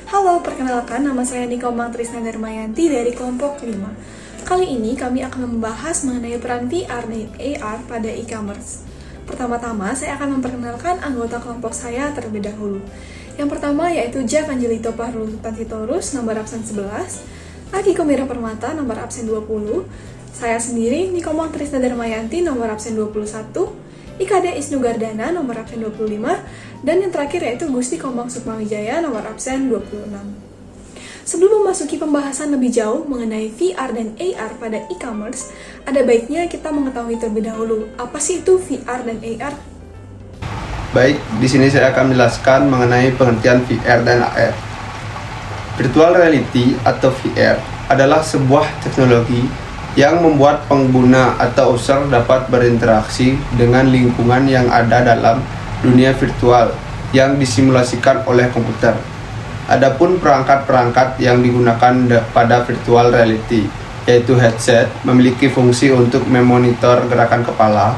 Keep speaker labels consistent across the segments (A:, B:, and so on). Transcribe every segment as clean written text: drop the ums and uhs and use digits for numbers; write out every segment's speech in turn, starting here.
A: Halo, perkenalkan nama saya Nikomang Trisna Darmayanti dari kelompok 5. Kali ini kami akan membahas mengenai peran VR dan AR pada e-commerce. Pertama-tama, saya akan memperkenalkan anggota kelompok saya terlebih dahulu. Yang pertama yaitu Jeff Angelito Parlutansitorus, nomor absen 11, Akiko Mira Permata, nomor absen 20, saya sendiri, Nikomang Trisna Darmayanti, nomor absen 21, Ikade Isnu Gardana, nomor absen 25, dan yang terakhir yaitu Gusti Komang Sukmawijaya, nomor absen 26. Sebelum memasuki pembahasan lebih jauh mengenai VR dan AR pada e-commerce, ada baiknya kita mengetahui terlebih dahulu, apa sih itu VR dan AR?
B: Baik, di sini saya akan menjelaskan mengenai pengertian VR dan AR. Virtual reality atau VR adalah sebuah teknologi yang membuat pengguna atau user dapat berinteraksi dengan lingkungan yang ada dalam dunia virtual yang disimulasikan oleh komputer. Adapun perangkat-perangkat yang digunakan pada virtual reality, yaitu headset, memiliki fungsi untuk memonitor gerakan kepala.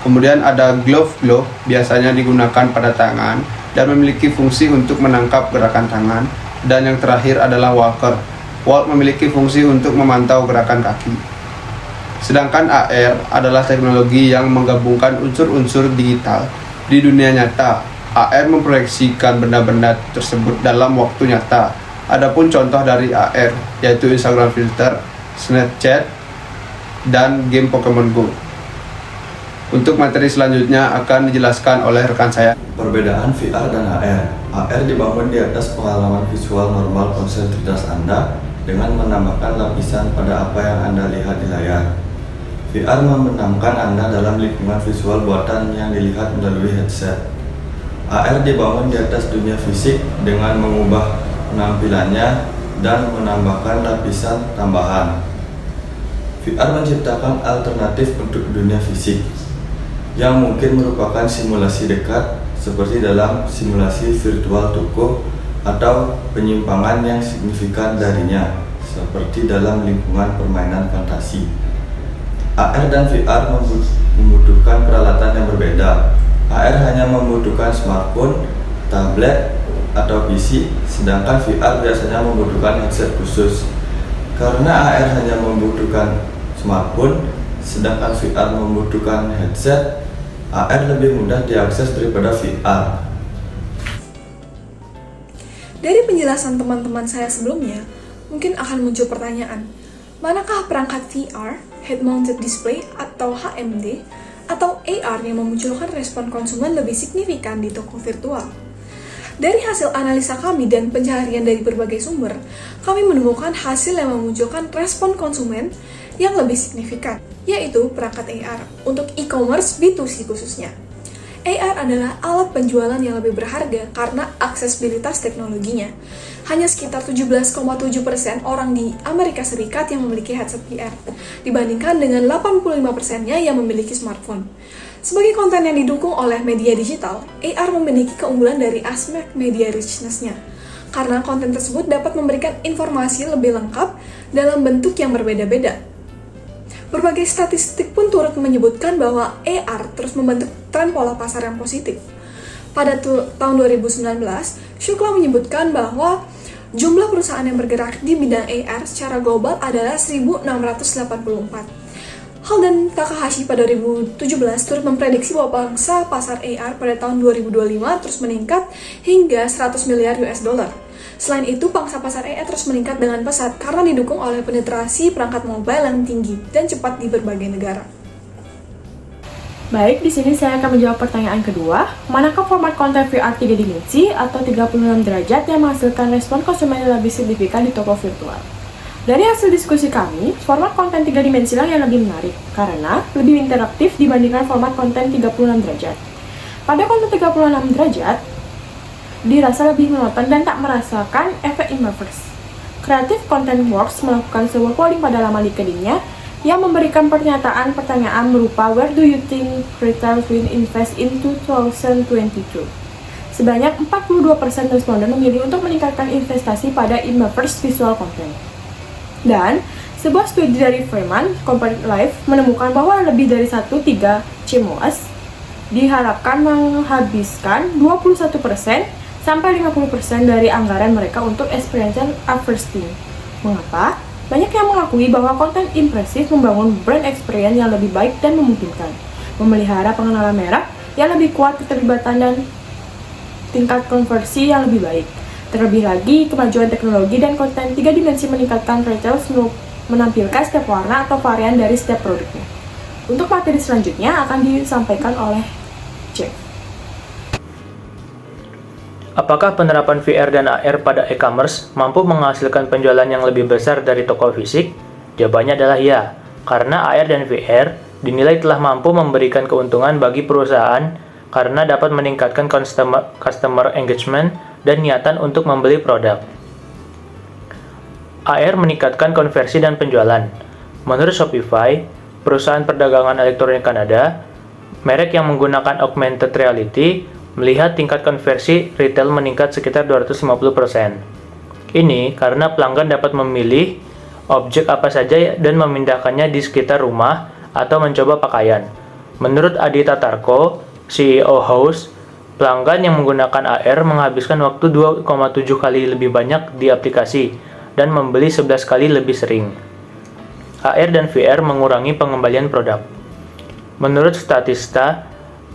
B: Kemudian ada glove, biasanya digunakan pada tangan dan memiliki fungsi untuk menangkap gerakan tangan. Dan yang terakhir adalah walker. Walk memiliki fungsi untuk memantau gerakan kaki. Sedangkan AR adalah teknologi yang menggabungkan unsur-unsur digital di dunia nyata. AR memproyeksikan benda-benda tersebut dalam waktu nyata. Adapun contoh dari AR yaitu Instagram filter, Snapchat, dan game Pokemon Go. Untuk materi selanjutnya akan dijelaskan oleh rekan saya.
C: Perbedaan VR dan AR. AR dibangun di atas pengalaman visual normal konsentritas Anda dengan menambahkan lapisan pada apa yang Anda lihat di layar. VR membenamkan Anda dalam lingkungan visual buatan yang dilihat melalui headset. AR dibangun di atas dunia fisik dengan mengubah penampilannya dan menambahkan lapisan tambahan. VR menciptakan alternatif untuk dunia fisik yang mungkin merupakan simulasi dekat seperti dalam simulasi virtual toko atau penyimpangan yang signifikan darinya seperti dalam lingkungan permainan fantasi. AR dan VR membutuhkan peralatan yang berbeda. AR hanya membutuhkan smartphone, tablet, atau PC, sedangkan VR biasanya membutuhkan headset khusus. Karena AR hanya membutuhkan smartphone, sedangkan VR membutuhkan headset, AR lebih mudah diakses daripada VR.
A: Dari penjelasan teman-teman saya sebelumnya, mungkin akan muncul pertanyaan, manakah perangkat VR, Head Mounted Display atau HMD, atau AR yang memunculkan respon konsumen lebih signifikan di toko virtual? Dari hasil analisa kami dan pencarian dari berbagai sumber, kami menemukan hasil yang memunculkan respon konsumen yang lebih signifikan, yaitu perangkat AR untuk e-commerce B2C khususnya. AR adalah alat penjualan yang lebih berharga karena aksesibilitas teknologinya. Hanya sekitar 17,7% orang di Amerika Serikat yang memiliki headset VR, dibandingkan dengan 85%-nya yang memiliki smartphone. Sebagai konten yang didukung oleh media digital, AR memiliki keunggulan dari aspek media richness-nya, karena konten tersebut dapat memberikan informasi lebih lengkap dalam bentuk yang berbeda-beda. Berbagai statistik pun turut menyebutkan bahwa AR terus membentuk tren pola pasar yang positif. Pada tahun 2019, Shukla menyebutkan bahwa jumlah perusahaan yang bergerak di bidang AR secara global adalah 1.684. Holden Takahashi pada 2017 turut memprediksi bahwa pangsa pasar AR pada tahun 2025 terus meningkat hingga 100 miliar US dollar. Selain itu, pangsa pasar AR terus meningkat dengan pesat karena didukung oleh penetrasi perangkat mobile yang tinggi dan cepat di berbagai negara.
D: Baik, di sini saya akan menjawab pertanyaan kedua. Manakah format konten VR 3 dimensi atau 36 derajat yang menghasilkan respon konsumen yang lebih signifikan di toko virtual? Dari hasil diskusi kami, format konten 3 dimensi lah yang lebih menarik karena lebih interaktif dibandingkan format konten 36 derajat. Pada konten 36 derajat, dirasa lebih monoton dan tak merasakan efek immersive. Creative Content Works melakukan sebuah polling pada laman LinkedIn-nya yang memberikan pertanyaan berupa Where do you think retail will invest in 2022? Sebanyak 42% responden memilih untuk meningkatkan investasi pada immersive visual content. Dan sebuah studi dari Freeman Corporate Life menemukan bahwa lebih dari 1/3 CMOs diharapkan menghabiskan 21% sampai 50% dari anggaran mereka untuk experiential advertising. Mengapa? Banyak yang mengakui bahwa konten impresif membangun brand experience yang lebih baik dan memungkinkan, memelihara pengenalan merek yang lebih kuat, keterlibatan dan tingkat konversi yang lebih baik. Terlebih lagi, kemajuan teknologi dan konten 3 dimensi meningkatkan retail menampilkan setiap warna atau varian dari setiap produknya. Untuk materi selanjutnya akan disampaikan oleh Jeff.
E: Apakah penerapan VR dan AR pada e-commerce mampu menghasilkan penjualan yang lebih besar dari toko fisik? Jawabannya adalah ya, karena AR dan VR dinilai telah mampu memberikan keuntungan bagi perusahaan karena dapat meningkatkan customer engagement dan niatan untuk membeli produk. AR meningkatkan konversi dan penjualan. Menurut Shopify, perusahaan perdagangan elektronik Kanada, merek yang menggunakan augmented reality melihat tingkat konversi retail meningkat sekitar 250%. Ini karena pelanggan dapat memilih objek apa saja dan memindahkannya di sekitar rumah atau mencoba pakaian. Menurut Adi Tatarko, CEO House, pelanggan yang menggunakan AR menghabiskan waktu 2,7 kali lebih banyak di aplikasi dan membeli 11 kali lebih sering. AR dan VR mengurangi pengembalian produk. Menurut Statista,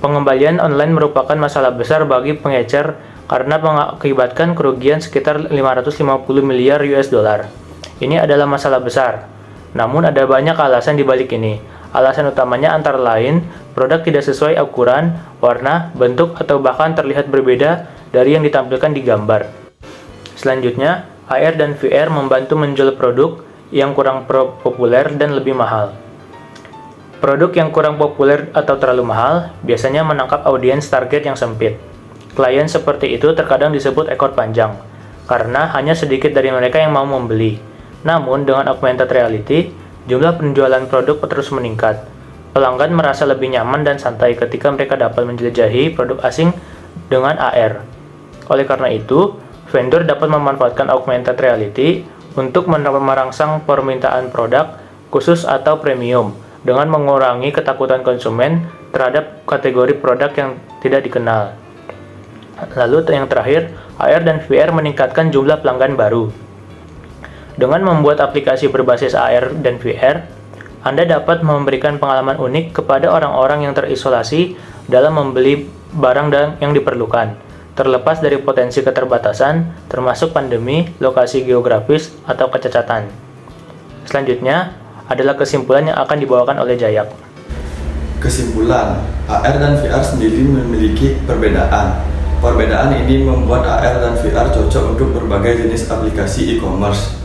E: pengembalian online merupakan masalah besar bagi pengecer karena mengakibatkan kerugian sekitar 550 miliar US dollar. Ini adalah masalah besar. Namun ada banyak alasan di balik ini. Alasan utamanya antara lain, produk tidak sesuai ukuran, warna, bentuk, atau bahkan terlihat berbeda dari yang ditampilkan di gambar. Selanjutnya, AR dan VR membantu menjual produk yang kurang populer dan lebih mahal. Produk yang kurang populer atau terlalu mahal biasanya menangkap audiens target yang sempit. Klien seperti itu terkadang disebut ekor panjang, karena hanya sedikit dari mereka yang mau membeli. Namun, dengan augmented reality, jumlah penjualan produk terus meningkat. Pelanggan merasa lebih nyaman dan santai ketika mereka dapat menjelajahi produk asing dengan AR. Oleh karena itu, vendor dapat memanfaatkan augmented reality untuk merangsang permintaan produk khusus atau premium dengan mengurangi ketakutan konsumen terhadap kategori produk yang tidak dikenal. Lalu yang terakhir, AR dan VR meningkatkan jumlah pelanggan baru. Dengan membuat aplikasi berbasis AR dan VR, Anda dapat memberikan pengalaman unik kepada orang-orang yang terisolasi dalam membeli barang yang diperlukan, terlepas dari potensi keterbatasan, termasuk pandemi, lokasi geografis, atau kecacatan. Selanjutnya adalah kesimpulan yang akan dibawakan oleh Jayak.
C: Kesimpulan, AR dan VR sendiri memiliki perbedaan. Perbedaan ini membuat AR dan VR cocok untuk berbagai jenis aplikasi e-commerce.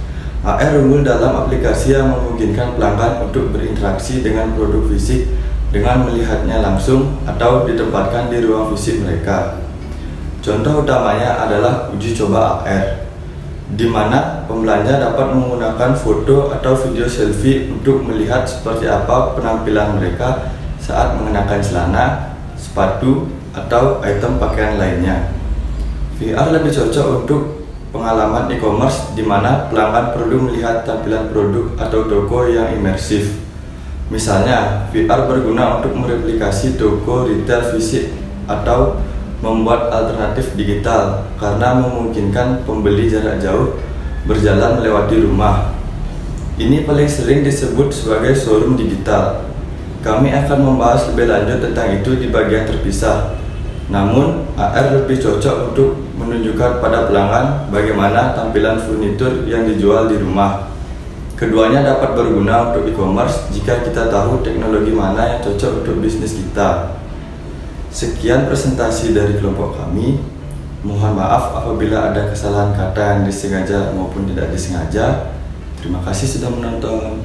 C: AR unggul dalam aplikasi yang memungkinkan pelanggan untuk berinteraksi dengan produk fisik dengan melihatnya langsung atau ditempatkan di ruang fisik mereka. Contoh utamanya adalah uji coba AR, di mana pembelanja dapat menggunakan foto atau video selfie untuk melihat seperti apa penampilan mereka saat mengenakan celana, sepatu, atau item pakaian lainnya. VR lebih cocok untuk pengalaman e-commerce di mana pelanggan perlu melihat tampilan produk atau toko yang imersif. Misalnya, VR berguna untuk mereplikasi toko retail fisik atau membuat alternatif digital karena memungkinkan pembeli jarak jauh berjalan melewati rumah. Ini paling sering disebut sebagai showroom digital. Kami akan membahas lebih lanjut tentang itu di bagian terpisah. Namun, AR lebih cocok untuk menunjukkan pada pelanggan bagaimana tampilan furnitur yang dijual di rumah. Keduanya dapat berguna untuk e-commerce jika kita tahu teknologi mana yang cocok untuk bisnis kita. Sekian presentasi dari kelompok kami. Mohon maaf apabila ada kesalahan kata yang disengaja maupun tidak disengaja. Terima kasih sudah menonton.